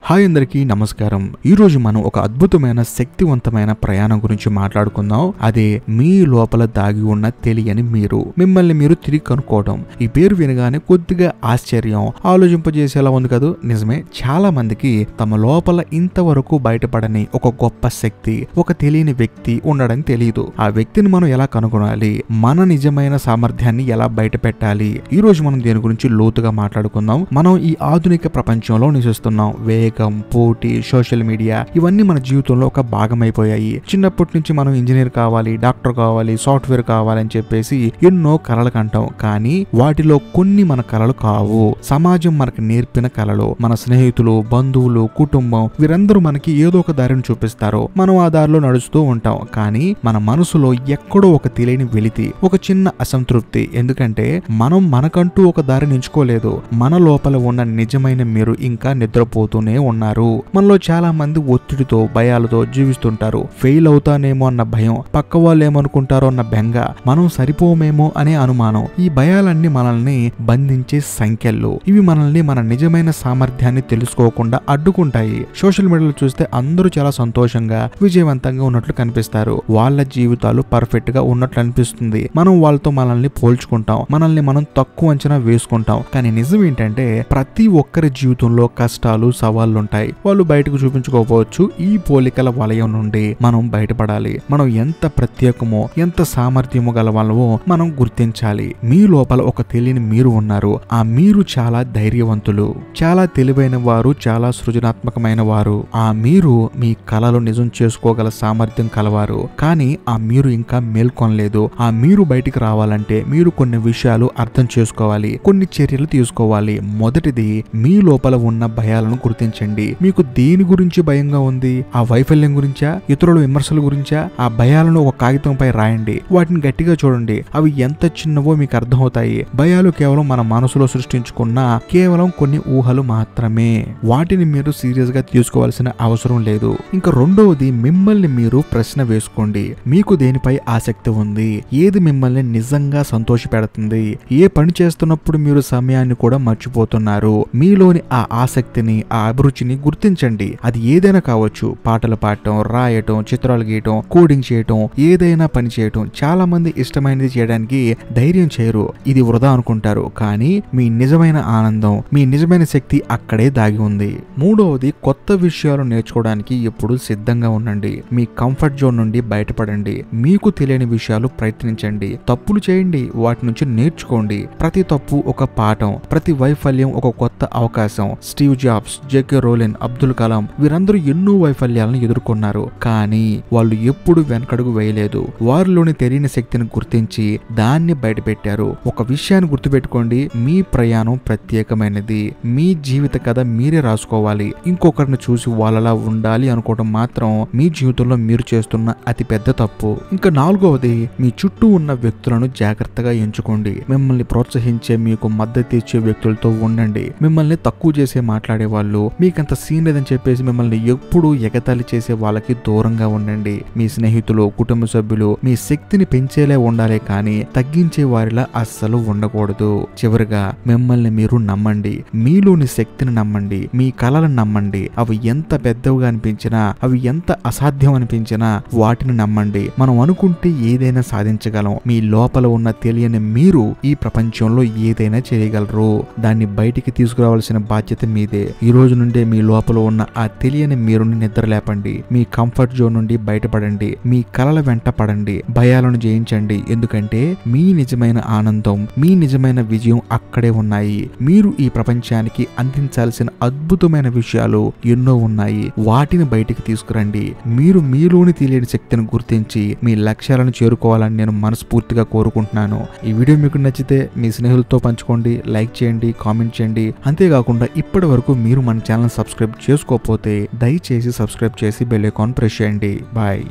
Hi అందరికీ నమస్కారం. ఈ రోజు మనం ఒక అద్భుతమైన శక్తివంతమైన ప్రయాణం గురించి మాట్లాడుకుందాం. అదే మీ లోపల దాగి ఉన్న తెలియని మీరు, మిమ్మల్ని మీరు తిరిగి కనుక్కోవడం. ఈ పేరు వినగానే కొద్దిగా ఆశ్చర్యం, ఆలోచింపజేసేలా ఉంది కదా. నిజమే, చాలా మందికి తమ లోపల ఇంతవరకు బయటపడని ఒక గొప్ప శక్తి, ఒక తెలియని వ్యక్తి ఉండడం తెలియదు. ఆ వ్యక్తిని మనం ఎలా కనుగొనాలి, మన నిజమైన సామర్థ్యాన్ని ఎలా బయట పెట్టాలి, ఈ రోజు మనం దీని గురించి లోతుగా మాట్లాడుకుందాం. మనం ఈ ఆధునిక ప్రపంచంలో నివసిస్తున్నాం. పోటీ, సోషల్ మీడియా ఇవన్నీ మన జీవితంలో ఒక భాగం అయిపోయాయి. చిన్నప్పటి నుంచి మనం ఇంజనీర్ కావాలి, డాక్టర్ కావాలి, సాఫ్ట్వేర్ కావాలని చెప్పేసి ఎన్నో కలలు కంటాం. కానీ వాటిలో కొన్ని మన కలలు కావు. సమాజం మనకి నేర్పిన కలలు, మన స్నేహితులు, బంధువులు, కుటుంబం వీరందరూ మనకి ఏదో ఒక దారిని చూపిస్తారు. మనం ఆ దారిలో నడుస్తూ ఉంటాం. కానీ మన మనసులో ఎక్కడో ఒక తెలియని వెలితి, ఒక చిన్న అసంతృప్తి. ఎందుకంటే మనం మనకంటూ ఒక దారిని ఎంచుకోలేదు. మన లోపల ఉన్న నిజమైన మీరు ఇంకా నిద్రపోతూనే ఉన్నారు. మనలో చాలా మంది ఒత్తిడితో, భయాలతో జీవిస్తుంటారు. ఫెయిల్ అవుతానేమో అన్న భయం, పక్క వాళ్ళు ఏమనుకుంటారో అన్న బెంగ, మనం సరిపోమేమో అనే అనుమానం. ఈ భయాలన్నీ మనల్ని బంధించే సంఖ్యలు. ఇవి మనల్ని మన నిజమైన సామర్థ్యాన్ని తెలుసుకోకుండా అడ్డుకుంటాయి. సోషల్ మీడియాలో చూస్తే అందరూ చాలా సంతోషంగా, విజయవంతంగా ఉన్నట్లు కనిపిస్తారు. వాళ్ళ జీవితాలు పర్ఫెక్ట్ గా ఉన్నట్లు అనిపిస్తుంది. మనం వాళ్ళతో మనల్ని పోల్చుకుంటాం, మనల్ని మనం తక్కువ అంచనా వేసుకుంటాం. కానీ నిజం ఏంటంటే ప్రతి ఒక్కరి జీవితంలో కష్టాలు, సవాళ్ళు ఉంటాయి. వాళ్ళు బయటకు చూపించుకోకపోవచ్చు. ఈ పోలికల వలయం నుండి మనం బయటపడాలి. మనం ఎంత ప్రత్యేకమో, ఎంత సామర్థ్యము గల వాళ్ళమో మనం గుర్తించాలి. మీ లోపల ఒక తెలియని మీరు ఉన్నారు. ఆ మీరు చాలా ధైర్యవంతులు, చాలా తెలివైన వారు, చాలా సృజనాత్మకమైన వారు. ఆ మీరు మీ కలలు నిజం చేసుకోగల సామర్థ్యం కలవారు. కానీ ఆ మీరు ఇంకా మేల్కొనలేదు. ఆ మీరు బయటికి రావాలంటే మీరు కొన్ని విషయాలు అర్థం చేసుకోవాలి, కొన్ని చర్యలు తీసుకోవాలి. మొదటిది, మీ లోపల ఉన్న భయాలను గుర్తించండి. మీకు దేని గురించి భయంగా ఉంది? ఆ వైఫల్యం గురించా, ఇతరుల విమర్శల గురించా? ఆ భయాలను ఒక కాగితంపై రాయండి. వాటిని గట్టిగా చూడండి. అవి ఎంత చిన్నవో మీకు అర్థమవుతాయి. భయాలు కేవలం మన మనసులో సృష్టించుకున్న కేవలం కొన్ని ఊహలు మాత్రమే. వాటిని మీరు సీరియస్ గా తీసుకోవాల్సిన అవసరం లేదు. ఇంకా రెండవది, మిమ్మల్ని మీరు ప్రశ్న వేసుకోండి. మీకు దేనిపై ఆసక్తి ఉంది? ఏది మిమ్మల్ని నిజంగా సంతోష పెడుతుంది? ఏ పని చేస్తున్నప్పుడు మీరు సమయాన్ని కూడా మర్చిపోతున్నారు? మీలోని ఆ ఆసక్తిని, ఆ అభిరుచిని గుర్తించండి. అది ఏదైనా కావచ్చు. పాటలు పాడటం, రాయటం, చిత్రాలు గీయటం, కోడింగ్ చేయటం, ఏదైనా పని చేయటం. చాలా మంది ఇష్టమైనది చేయడానికి ధైర్యం చేయరు. ఇది వృధా అనుకుంటారు. కానీ మీ నిజమైన ఆనందం, మీ నిజమైన శక్తి అక్కడే దాగి ఉంది. మూడవది, కొత్త విషయాలు నేర్చుకోవడానికి ఎప్పుడు సిద్ధంగా ఉండండి. మీ కంఫర్ట్ జోన్ నుండి బయటపడండి. మీకు తెలియని విషయాలు ప్రయత్నించండి. తప్పులు చేయండి, వాటి నుంచి నేర్చుకోండి. ప్రతి తప్పు ఒక పాఠం, ప్రతి వైఫల్యం ఒక కొత్త అవకాశం. Steve Jobs, J K Rowling, Abdul Kalam వీరందరూ ఎన్నో వైఫల్యాలను ఎదుర్కొన్నారు. కానీ వాళ్ళు ఎప్పుడు వెనకడుగు వేయలేదు. వారిలోని తెలియని శక్తిని గుర్తించి దాన్ని బయటపెట్టారు. ఒక విషయాన్ని గుర్తుపెట్టుకోండి, మీ ప్రయాణం ప్రత్యేకమైనది. మీ జీవిత కథ మీరే రాసుకోవాలి. ఇంకొకరిని చూసి వాళ్ళలా ఉండాలి అనుకోవడం మాత్రం మీ జీవితంలో మీరు చేస్తున్న అతి పెద్ద తప్పు. ఇంకా నాలుగవది, మీ చుట్టూ ఉన్న వ్యక్తులను జాగ్రత్తగా ఎంచుకోండి. మిమ్మల్ని ప్రోత్సహించే, మీకు మద్దతు ఇచ్చే వ్యక్తులతో ఉండండి. మిమ్మల్ని తక్కువ చేసే మాట్లాడే వాళ్ళు, మీకంత సీన్ లేదని చెప్పేసి మిమ్మల్ని ఎప్పుడు ఎగతాళి చేసే వాళ్ళకి దూరంగా ఉండండి. మీ స్నేహితులు, కుటుంబ సభ్యులు మీ శక్తిని పెంచేలా ఉండాలి, కానీ తగ్గించే వారిలా అస్సలు ఉండకూడదు. చివరిగా, మిమ్మల్ని మీరు నమ్మండి. మీలోని శక్తిని నమ్మండి. మీ కలలను నమ్మండి. అవి ఎంత పెద్దవిగా అనిపించినా, అవి ఎంత అసాధ్యం అనిపించినా వాటిని నమ్మండి. మనం అనుకుంటే ఏదైనా సాధించగలం. మీ లోపల ఉన్న తెలియని మీరు ఈ ప్రపంచంలో ఏదైనా చేయగలరు. దాన్ని బయటికి తీసుకురావాల్సిన బాధ్యత మీదే. ఈ రోజు నుండే మీ లోపల ఉన్న ఆ తెలియని మీరుని నిద్రలేపండి. మీ కంఫర్ట్ జోన్ నుండి బయటపడండి. మీ కలల వెంట పడండి. భయాలను జయించండి. ఎందుకంటే మీ నిజమైన ఆనందం, మీ నిజమైన విజయం అక్కడే ఉన్నాయి. మీరు ఈ ప్రపంచానికి అందించాల్సిన అద్భుతమైన విషయాలు ఎన్నో ఉన్నాయి. వాటిని బయటికి తీసుకురండి. మీరు మీలోని తెలియని శక్తిని గుర్తించి మీ లక్ష్యాలను చేరుకోవాలని నేను మనస్ఫూర్తిగా కోరుకుంటున్నాను. ఈ వీడియో మీకు నచ్చితే మీ స్నేహితులతో పంచుకోండి, లైక్ చేయండి, కామెంట్ చేయండి. అంతేకాకుండా ఇప్పటి వరకు మీరు మన ఛానల్ సబ్స్క్రైబ్ చేసుకోకపోతే దయచేసి సబ్స్క్రైబ్ చేసి బెల్ ఐకాన్ ప్రెస్ చేయండి. బాయ్.